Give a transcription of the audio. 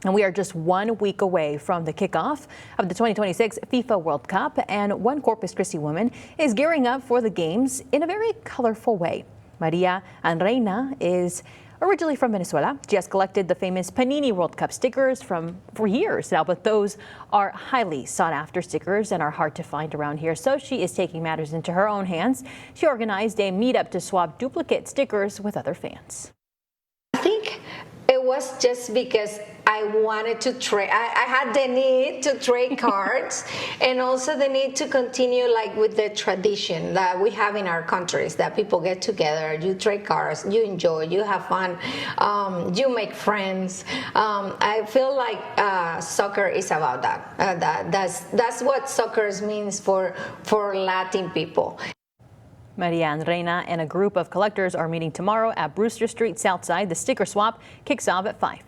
And we are just 1 week away from the kickoff of the 2026 FIFA World Cup, and one Corpus Christi woman is gearing up for the games in a very colorful way. Maria Anreina is originally from Venezuela. She has collected the famous Panini World Cup stickers for years now, but those are highly sought after stickers and are hard to find around here. So she is taking matters into her own hands. She organized a meetup to swap duplicate stickers with other fans. I think it was just because I wanted to trade. I had the need to trade cards and also the need to continue like with the tradition that we have in our countries, that people get together, you trade cards, you enjoy, you have fun, you make friends. I feel like soccer is about that. That's what soccer means for Latin people. Maria Anreina and a group of collectors are meeting tomorrow at Brewster Street Southside. The sticker swap kicks off at 5.